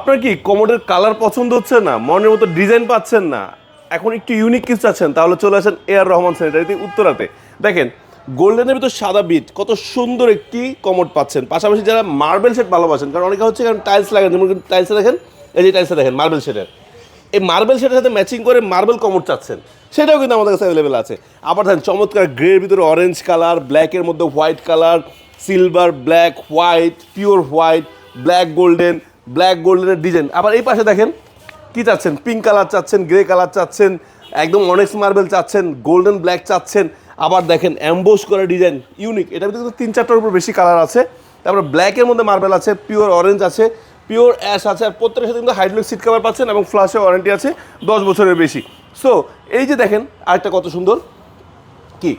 আপনার কি কমোডের কালার পছন্দ হচ্ছে না, মনের মতো ডিজাইন পাচ্ছেন না, এখন একটু ইউনিক কিছু চাচ্ছেন, তাহলে চলে আসেন এআর রহমান স্যানিটারিতে উত্তরাতে। দেখেন গোল্ডেনের ভিতর সাদা বিট, কত সুন্দর একটি কমোড পাচ্ছেন। পাশাপাশি যারা মার্বেল শেড ভালোবাসেন, কারণ অনেকে হচ্ছে কারণ টাইলস লাগান, যেমন টাইলসে দেখেন, এই যে টাইলসে দেখেন মার্বেল শেডের, এই মার্বেল শেডের সাথে ম্যাচিং করে মার্বেল কমোড চাচ্ছেন, সেটাও কিন্তু আমাদের কাছে অ্যাভেলেবেল আছে। আবার দেখেন চমৎকার গ্রের ভিতরে অরেঞ্জ কালার, ব্ল্যাকের মধ্যে white colour, silver, black, white, pure white, black গোল্ডেনের ডিজাইন। আবার এই পাশে দেখেন কি চাচ্ছেন, পিঙ্ক কালার চাচ্ছেন, গ্রে কালার চাচ্ছেন, একদম অনেক্স মার্বেল চাচ্ছেন, গোল্ডেন ব্ল্যাক চাচ্ছেন। আবার দেখেন অ্যাম্বোস করা ডিজাইন ইউনিক, এটার ভিতরে কিন্তু 3-4টার উপর বেশি কালার আছে। তারপরে ব্ল্যাকের মধ্যে মার্বেল আছে, পিওর অরেঞ্জ আছে, পিওর অ্যাশ আছে, আর প্রত্যেকের সাথে কিন্তু হাইড্রোলিক সিট কভার পাচ্ছেন এবং ফ্লাশে ওয়ারেন্টি আছে 10 বছরের বেশি। সো এই যে দেখেন আরেকটা কত সুন্দর কি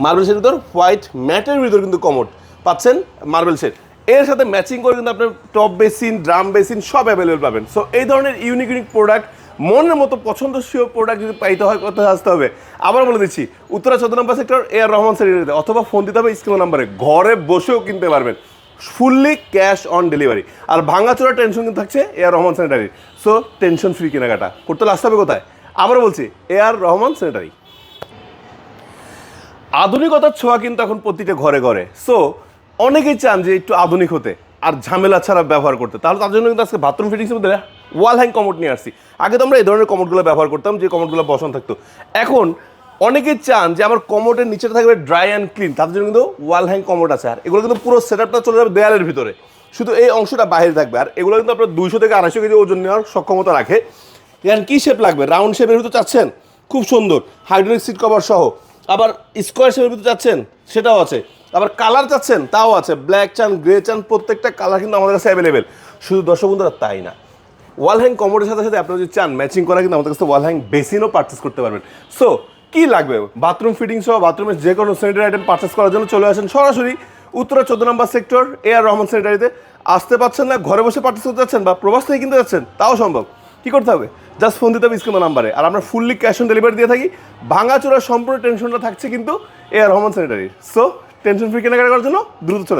মার্বেল শেডের ভিতর হোয়াইট ম্যাটের ভিতর কিন্তু কমোড পাচ্ছেন মার্বেল শেড, এর সাথে ম্যাচিং করে কিন্তু আপনার টপ বেসিন, ড্রাম বেসিন সব অ্যাভেলেবেল পাবেন। সো এই ধরনের ইউনিক প্রোডাক্ট, মনের মতো পছন্দসই প্রোডাক্ট যদি পাইতে হয় কোথায় আসতে হবে আবার বলে দিচ্ছি, উত্তরা 14 নম্বর সেক্টর এআর রহমান স্যানিটারিতে, অথবা ফোন দিতে হবে স্ক্রিন নাম্বারে, ঘরে বসেও কিনতে পারবেন, ফুললি ক্যাশ অন ডেলিভারি। আর ভাঙাচোরা টেনশন কিন্তু থাকছে AR Rahman sanitary. So tension free কেনাকাটা করতে আসতে হবে কোথায়, আবার বলছি এআর রহমান স্যানিটারি। আধুনিকতার ছোঁয়া কিন্তু এখন প্রতিটা ঘরে ঘরে। সো অনেকেই চান যে একটু আধুনিক হতে আর ঝামেলা ছাড়া ব্যবহার করতে, তাহলে তার জন্য কিন্তু আজকে বাথরুম ফিটিংসের মধ্যে ওয়াল হ্যাং কমোড নিয়ে আসছি। আগে তো আমরা এই ধরনের কমোডগুলো ব্যবহার করতাম, যে কমোডগুলো বসানো থাকতো। এখন অনেকেই চান যে আমার কমোডের নিচেটা থাকবে ড্রাই অ্যান্ড ক্লিন, তার জন্য কিন্তু ওয়াল হ্যাং কমোড আছে। আর এগুলো কিন্তু পুরো সেটআপটা চলে যাবে দেয়ালের ভিতরে, শুধু এই অংশটা বাইরে থাকবে। আর এগুলো কিন্তু আপনার 200 থেকে 250 কেজি ওজন নেওয়ার সক্ষমতা রাখে। এখানে কী শেপ লাগবে, রাউন্ড শেপের ভিতরে চাচ্ছেন, খুব সুন্দর হাইড্রোলিক সিট কভার সহ। আবার স্কোয়ার শেপের ভিতরে চাচ্ছেন, সেটাও আছে। আবার কালার চাচ্ছেন, তাও আছে। ব্ল্যাক চান, গ্রে চান, প্রত্যেকটা কালার কিন্তু আমাদের কাছে অ্যাভেলেবেল। শুধু দর্শক বন্ধুরা তাই না, ওয়াল হ্যাং কমোডের সাথে সাথে আপনারা যদি চান ম্যাচিং করা, কিন্তু আমাদের কাছে ওয়াল হ্যাং বেসিনও পারচেস করতে পারবেন। সো কী লাগবে, বাথরুম ফিটিং সহ বাথরুমের যে কোনো স্যানিটারি আইটেম পারচেস করার জন্য চলে আসেন সরাসরি উত্তরা 14 নম্বর সেক্টর এআর রহমান স্যানিটারিতে। আসতে পারছেন না, ঘরে বসে পারচেস করতে যাচ্ছেন বা প্রবাস থেকে কিনতে যাচ্ছেন, তাও সম্ভব। কী করতে হবে, জাস্ট ফোন দিতে হবে স্ক্রিন নাম্বারে। আর আমরা ফুললি ক্যাশ অন ডেলিভারি দিয়ে থাকি। ভাঙাচোরার সম্পূর্ণ টেনশনটা থাকছে কিন্তু AR Rahman sanitary. So tension free কেনাকাটা করার জন্য দ্রুত চলে আসে।